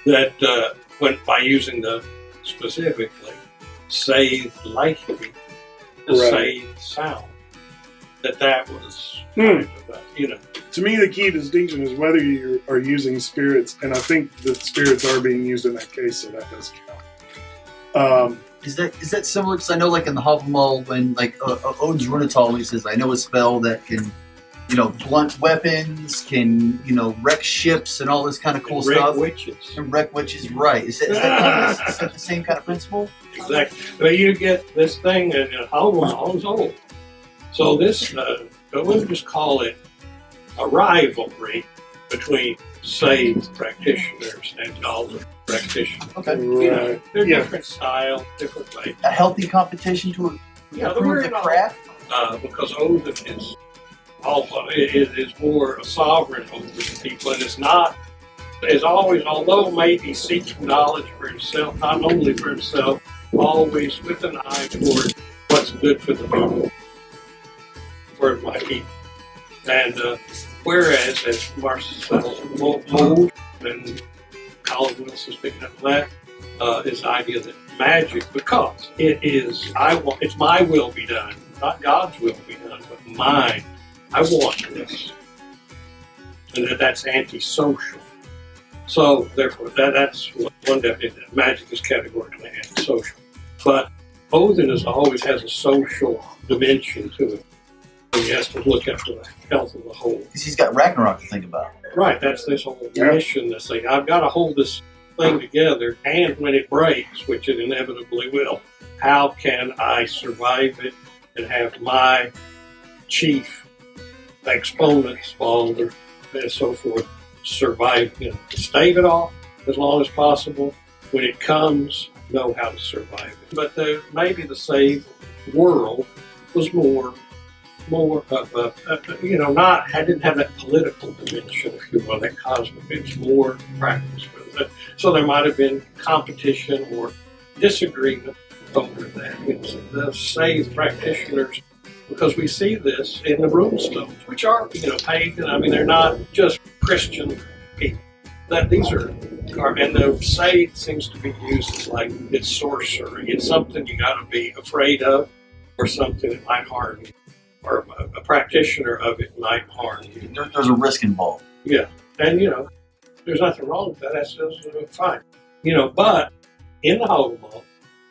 [SPEAKER 4] that went by using the specifically Seiðr lightning, the Seiðr sound, that was kind of,
[SPEAKER 1] To me, the key distinction is whether you are using spirits, and I think that spirits are being used in that case, so that does count.
[SPEAKER 2] Is that similar? Because I know, like in the Havamal, when like Odin's Runetal, he says, "I know a spell that can, blunt weapons, can wreck ships and all this kind of cool stuff." And wreck witches, right? Is that the same kind of principle?
[SPEAKER 4] Exactly. But you get this thing, and Havamal is old. So this, I wouldn't just call it a rivalry between Seidr practitioners and Galdr practitioners.
[SPEAKER 2] Okay.
[SPEAKER 1] Right.
[SPEAKER 4] They're different style, different ways.
[SPEAKER 2] A healthy competition to improve the craft?
[SPEAKER 4] Because Odin is also is more a sovereign over the people, and it's not, is always, although maybe seeking knowledge for himself, not only for himself, always with an eye toward what's good for the people, for my people. And whereas, as Marcel Mold and Colin Wilson is picking up that, is the idea that magic, because it's my will be done, not God's will be done, but mine. I want this. And that's antisocial. So, therefore, that's one definition. Magic is categorically antisocial. But Odin always has a social dimension to it. He has to look after the health of the whole.
[SPEAKER 2] Because he's got Ragnarok to think about.
[SPEAKER 4] Right, that's this whole mission, this thing. I've got to hold this thing together, and when it breaks, which it inevitably will, how can I survive it and have my chief exponents, Balder, and so forth, survive, to stave it off as long as possible. When it comes, know how to survive it. But maybe the Seidr world was more of a, I didn't have that political dimension, if you will, that cosmic. It's more practice with it. So there might have been competition or disagreement over that. The Seidr practitioners, because we see this in the runestones, which are, pagan. I mean, they're not just Christian people. That these are, and the Seidr seems to be used as like it's sorcery. It's something you got to be afraid of, or something that might harm you, or a practitioner of it might harm you.
[SPEAKER 2] There's a risk involved.
[SPEAKER 4] Yeah, and there's nothing wrong with that. That's fine. But in the Havamal,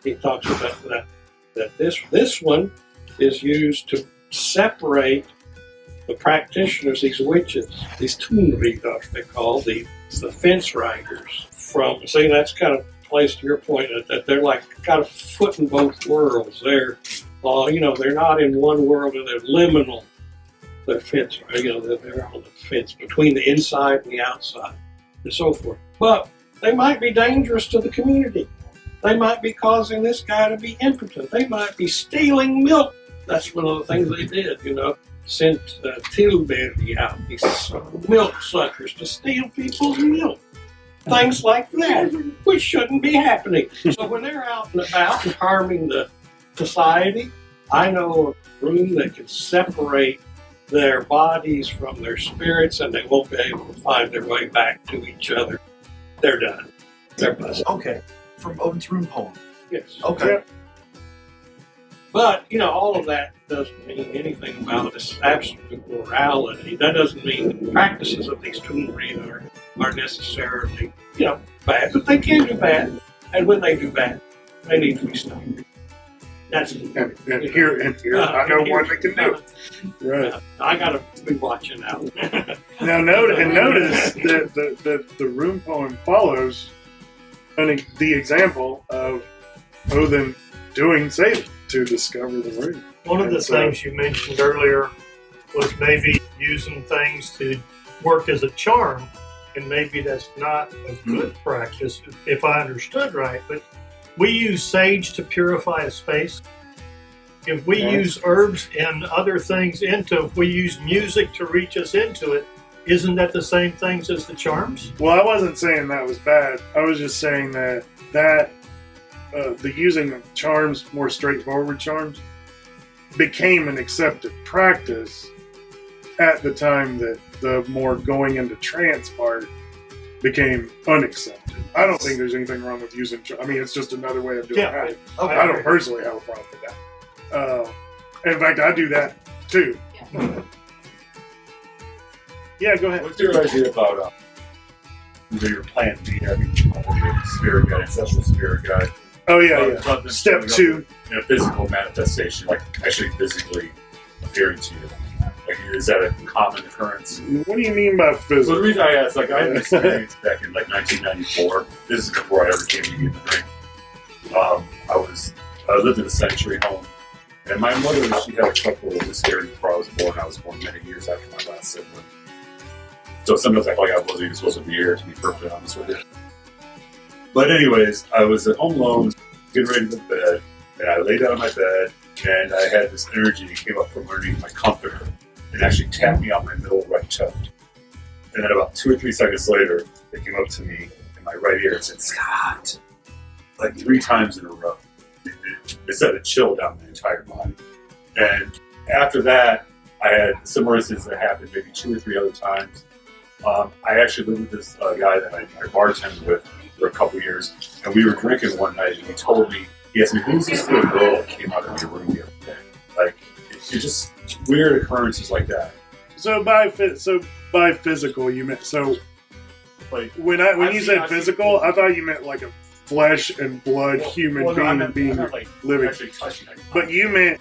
[SPEAKER 4] he talks about that this one is used to separate the practitioners, these witches, these Tunridar, they call the fence riders, from. See, that's kind of plays to your point that they're like kind of foot in both worlds. They're, they're not in one world, and they're liminal. They're fence, they're on the fence between the inside and the outside, and so forth. But they might be dangerous to the community. They might be causing this guy to be impotent. They might be stealing milk. That's one of the things they did, sent Tilbury out, these milk suckers, to steal people's milk. Things like that, which shouldn't be happening. So when they're out and about and harming the society, I know a room that can separate their bodies from their spirits, and they won't be able to find their way back to each other. They're done.
[SPEAKER 2] Okay. From Odin's rune poem.
[SPEAKER 4] Yes.
[SPEAKER 2] Okay.
[SPEAKER 1] Yeah.
[SPEAKER 4] But, all of that doesn't mean anything about this absolute morality. That doesn't mean the practices of these toolry are necessarily, bad. But they can do bad. And when they do bad, they need to be stopped. That's
[SPEAKER 1] And here, I know one that can do it. Right.
[SPEAKER 4] I got to be watching out.
[SPEAKER 1] Now, notice that the rune poem follows the example of Odin doing Seiðr to discover the rune.
[SPEAKER 5] One of the
[SPEAKER 1] And so-
[SPEAKER 5] things you mentioned earlier was maybe using things to work as a charm, and maybe that's not a good practice, if I understood right. But we use sage to purify a space. If we use herbs and other things if we use music to reach us into it, isn't that the same things as the charms?
[SPEAKER 1] Well, I wasn't saying that was bad. I was just saying that the using of charms, more straightforward charms, became an accepted practice at the time that the more going into trance part became unaccepted. I don't think there's anything wrong with using charms. I mean, it's just another way of doing it.
[SPEAKER 2] Okay.
[SPEAKER 1] I don't personally have a problem with that. In fact, I do that too. Yeah, go ahead.
[SPEAKER 7] What's your idea about your plan B having your spirit guide, ancestral spirit guide?
[SPEAKER 1] Oh yeah,
[SPEAKER 7] Rather than
[SPEAKER 1] Step
[SPEAKER 7] showing up
[SPEAKER 1] 2.
[SPEAKER 7] in a physical manifestation, like actually physically appearing to you. Like, is that a common occurrence?
[SPEAKER 1] What do you mean by
[SPEAKER 7] So the
[SPEAKER 1] physical?
[SPEAKER 7] reason I asked, I had an experience back in 1994. This is before I ever came to get the drink. I lived in a sanctuary home, and my mother, she had a couple of miscarriages before I was born. I was born many years after my last sibling. So sometimes I feel like I wasn't even supposed to be here, to be perfectly honest with you. But anyways, I was at home alone, getting ready to go to bed, and I lay down on my bed, and I had this energy that came up from underneath my comforter and actually tapped me on my middle right toe. And then about 2 or 3 seconds later, it came up to me in my right ear and said, "Scott," like 3 times in a row. It sent a chill down my entire body. And after that, I had similar instances that happened maybe 2 or 3 other times. I actually lived with this guy that I bartended with for a couple years, and we were drinking one night, and he asked me, "Who's this little girl that came out of your room the other day?" Like, it's just weird occurrences like that.
[SPEAKER 1] So by physical, you meant
[SPEAKER 7] Like,
[SPEAKER 1] when you said physical, I thought you meant like a flesh and blood human being
[SPEAKER 7] like
[SPEAKER 1] living.
[SPEAKER 7] actually touching it.
[SPEAKER 1] But you meant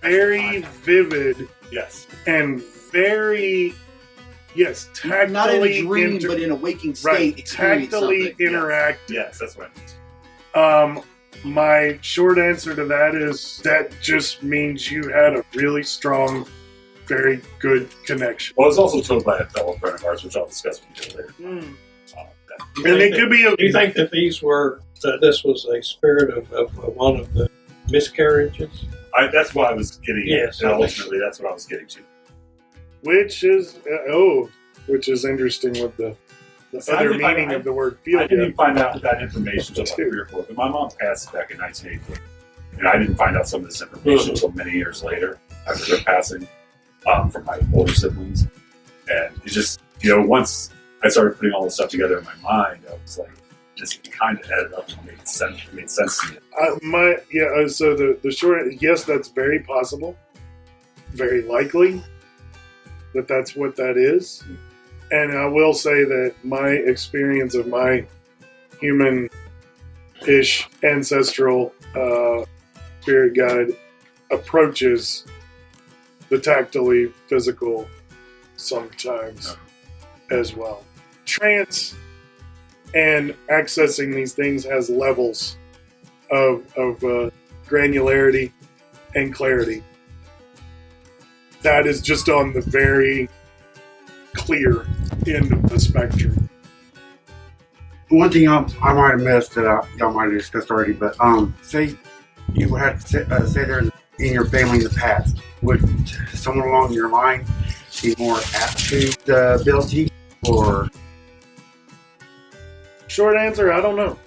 [SPEAKER 1] very vivid
[SPEAKER 7] Yes.
[SPEAKER 1] and very tactily
[SPEAKER 2] Not in a dream, but in a waking state.
[SPEAKER 1] right,
[SPEAKER 2] Experience
[SPEAKER 1] tactally
[SPEAKER 2] something.
[SPEAKER 1] interactive.
[SPEAKER 7] Yes, that's what I meant.
[SPEAKER 1] My short answer to that is that just means you had a really strong, very good connection.
[SPEAKER 7] Well, I was also told by a fellow friend of ours, which I'll discuss with you later.
[SPEAKER 1] And it could be
[SPEAKER 4] Do you think that this was a spirit of one of the miscarriages?
[SPEAKER 7] That's what I was getting
[SPEAKER 4] Yes,
[SPEAKER 7] at. And
[SPEAKER 4] I think-
[SPEAKER 7] ultimately, that's what I was getting to.
[SPEAKER 1] which is interesting with the
[SPEAKER 7] So I
[SPEAKER 1] other
[SPEAKER 7] didn't find-
[SPEAKER 1] meaning
[SPEAKER 7] I-
[SPEAKER 1] of the word
[SPEAKER 7] I
[SPEAKER 1] feel
[SPEAKER 7] didn't even
[SPEAKER 1] good.
[SPEAKER 7] find out that information until about 3 or 4. But my mom passed back in 1983, and I didn't find out some of this information until many years later after her passing from my older siblings. And it just, once I started putting all this stuff together in my mind, I was like, just kind of added up and made sense to me.
[SPEAKER 1] So the short, yes, that's very possible, very likely that that's what that is. And I will say that my experience of my human-ish ancestral spirit guide approaches the tactily physical sometimes as well. Trance and accessing these things has levels of granularity and clarity. That is just on the very clear end of the spectrum.
[SPEAKER 6] One thing I might have missed that y'all might have discussed already, but say you had Seiðr in your family in the past, would someone along your line be more apt to the ability, or?
[SPEAKER 1] Short answer, I don't know.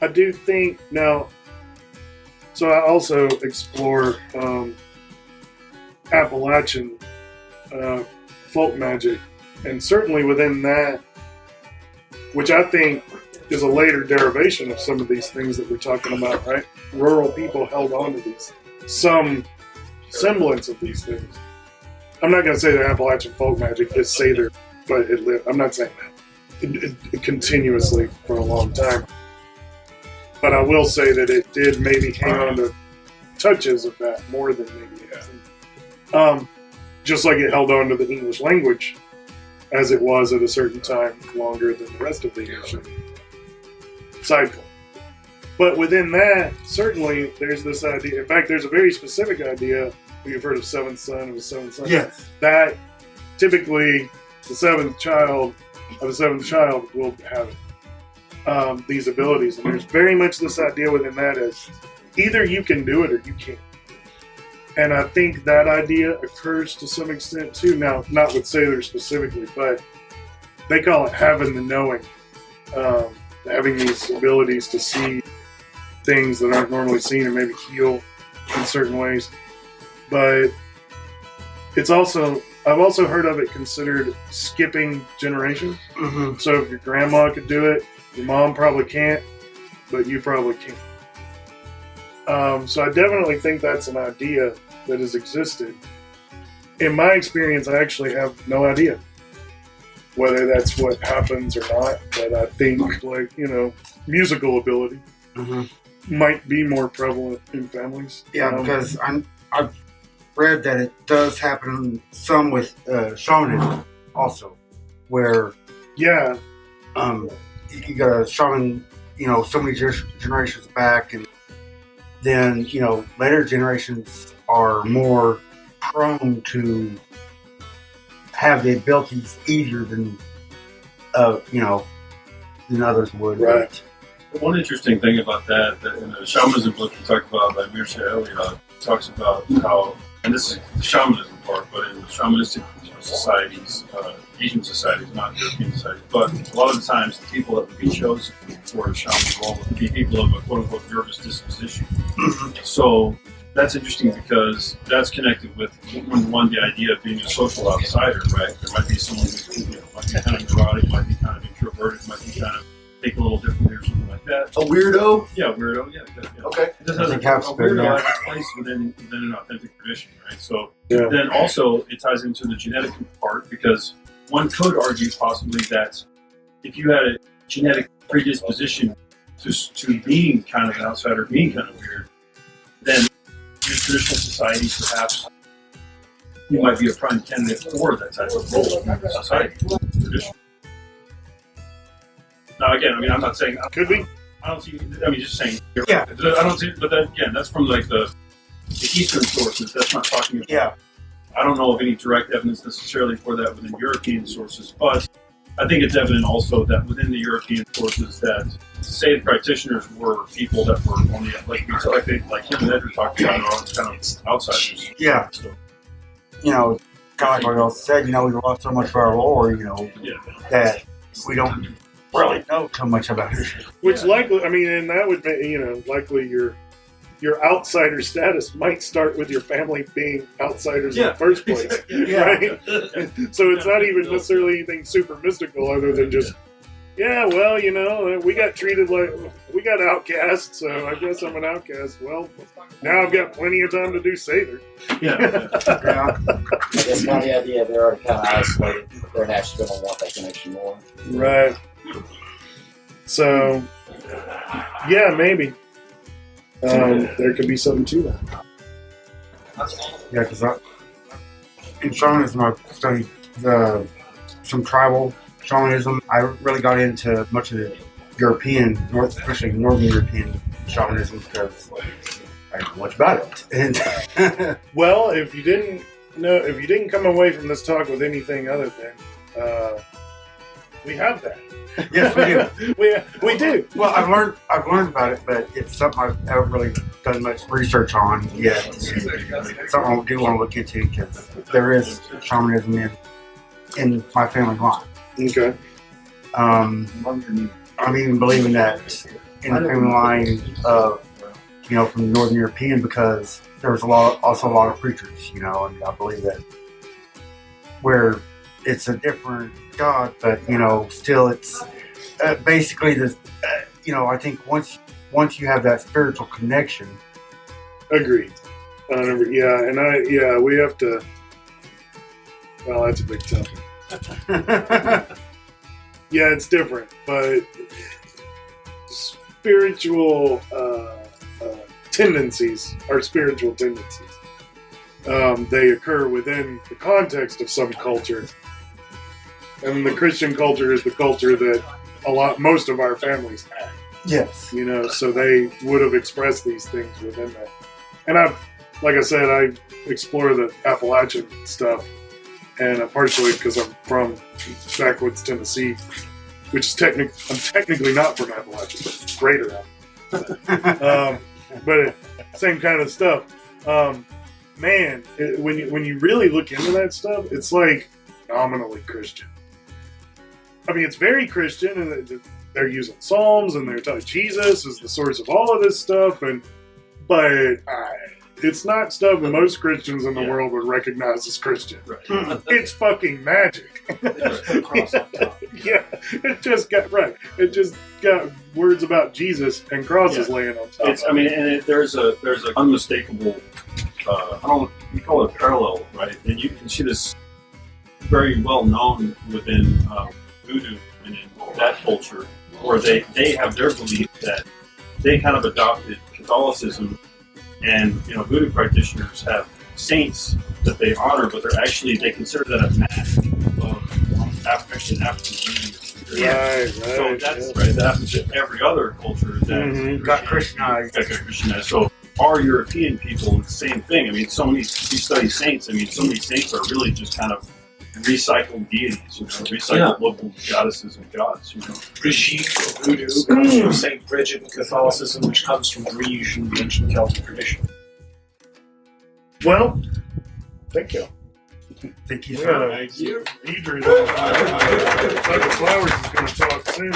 [SPEAKER 1] I do think now. So I also explore Appalachian folk magic, and certainly within that, which I think is a later derivation of some of these things that we're talking about, right? Rural people held on to these, some semblance of these things. I'm not going to say that Appalachian folk magic is Seidr, but it lived. I'm not saying that. It continuously for a long time. But I will say that it did maybe hang on to touches of that more than maybe anything. Just like it held on to the English language as it was at a certain time longer than the rest of the English language. Side point. But within that, certainly there's this idea. In fact, there's a very specific idea. You've heard of seventh son of a seventh son.
[SPEAKER 6] Yes.
[SPEAKER 1] That typically the seventh child of a seventh child will have it. These abilities. And there's very much this idea within that as either you can do it or you can't. And I think that idea occurs to some extent too. Now, not with Seidr specifically, but they call it having the knowing. Having these abilities to see things that aren't normally seen and maybe heal in certain ways. But it's also, I've also heard of it considered skipping generations.
[SPEAKER 6] Mm-hmm.
[SPEAKER 1] So if your grandma could do it, your mom probably can't, but you probably can. So I definitely think that's an idea that has existed. In my experience, I actually have no idea whether that's what happens or not, but I think, like, you know, musical ability might be more prevalent in families.
[SPEAKER 6] Yeah, because I've read that it does happen some with shamanism also, where
[SPEAKER 1] yeah,
[SPEAKER 6] you got a shaman, you know, so many generations back, and then, you know, later generations are more prone to have the abilities easier than, you know, than others would.
[SPEAKER 1] Right.
[SPEAKER 7] One interesting thing about that in the shamanism book we talked about by Seiðr Ælfweald, talks about how, and this is the shamanism part, but in shamanistic societies, Asian societies, not European societies, but a lot of the times the people that would be chosen for a shaman role would be people of a quote-unquote nervous disposition. So that's interesting because that's connected with the idea of being a social outsider, right? There might be someone who, you know, might be kind of neurotic, might be kind of introverted, might be kind of think a little differently or something like that.
[SPEAKER 2] A weirdo?
[SPEAKER 7] Yeah, weirdo. Yeah.
[SPEAKER 2] Okay.
[SPEAKER 7] It just has a weirdo has a place within an authentic tradition, right? So then also it ties into the genetic part, because one could argue possibly that if you had a genetic predisposition to being kind of an outsider, being kind of weird, then in traditional societies, perhaps you might be a prime candidate for that type of role in society. Tradition. Now, again, I mean, I'm not saying
[SPEAKER 1] could be.
[SPEAKER 7] I don't see. I mean, just saying.
[SPEAKER 6] Yeah.
[SPEAKER 7] I don't see. But then again, that's from like the Eastern sources. That's not talking about.
[SPEAKER 6] Yeah.
[SPEAKER 7] I don't know of any direct evidence necessarily for that within European sources, but I think it's evident also that within the European sources that Seidr practitioners were people that were only like him and Edward talked about are kind of outsiders.
[SPEAKER 6] Yeah.
[SPEAKER 7] So,
[SPEAKER 6] You know, kind of like what I said, you know, we lost so much of our lore, you know, that we don't really know too much about it.
[SPEAKER 1] Which likely, I mean, and that would be, you know, likely your outsider status might start with your family being outsiders in the first place, right? So it's not even necessarily anything super mystical other than just, yeah, well, you know, we got treated like, we got outcast, so I guess I'm an outcast. Well, now I've got plenty of time to do Seidr.
[SPEAKER 6] Yeah.
[SPEAKER 8] I guess kind of the idea they're already kind of isolated. They're naturally going to want that connection more.
[SPEAKER 1] Right. So, yeah, maybe. There could be something to that.
[SPEAKER 6] Yeah, because in shamanism, I studied some tribal shamanism. I really got into much of the European, especially Northern European shamanism, because I didn't know much about it. And
[SPEAKER 1] well, if you didn't come away from this talk with anything other than we have that.
[SPEAKER 6] Yes, we do.
[SPEAKER 1] we do.
[SPEAKER 6] Well, I've learned about it, but it's something I haven't really done much research on yet. It's something I do want to look into, because there is shamanism in my family line.
[SPEAKER 1] Okay.
[SPEAKER 6] I'm even believing that in the family line of, you know, from Northern European, because there was also a lot of preachers, you know, and I believe that where it's a different God, but, you know, still it's basically this. I think once you have that spiritual connection.
[SPEAKER 1] Agreed. We have to. Well, that's a big topic. Yeah, it's different, but spiritual tendencies are spiritual tendencies. They occur within the context of some culture, and the Christian culture is the culture that most of our families have.
[SPEAKER 6] Yes.
[SPEAKER 1] So they would have expressed these things within that. And like I said, I explore the Appalachian stuff, and partially because I'm from backwoods Tennessee, which is I'm technically not from Appalachia, but greater Appalachia. But same kind of stuff. When you really look into that stuff, it's like nominally Christian. I mean, it's very Christian, and they're using Psalms, and they're telling Jesus is the source of all of this stuff, but it's not stuff most Christians in the world would recognize as Christian. Right. It's fucking magic. Yeah, it just got words about Jesus and crosses laying on top.
[SPEAKER 7] There's an unmistakable. I don't know, you call it parallel, right? And you can see this very well known within voodoo and in that culture, where they have their belief that they kind of adopted Catholicism, and voodoo practitioners have saints that they honor, but they consider that a mask of African Judaism.
[SPEAKER 1] Right.
[SPEAKER 7] So that's right. That happens in every other culture that
[SPEAKER 6] got Christianized.
[SPEAKER 7] So our European people, the same thing. I mean, you study saints. I mean, so many saints are really just kind of recycled deities, recycled local goddesses and gods.
[SPEAKER 4] Brigitte or voodoo comes from Saint Bridget in Catholicism, which comes from Grecian, the ancient Celtic tradition.
[SPEAKER 1] Well, thank you.
[SPEAKER 6] Thank you,
[SPEAKER 1] Yeah,
[SPEAKER 6] sir.
[SPEAKER 1] thank you. Flowers is going to talk soon.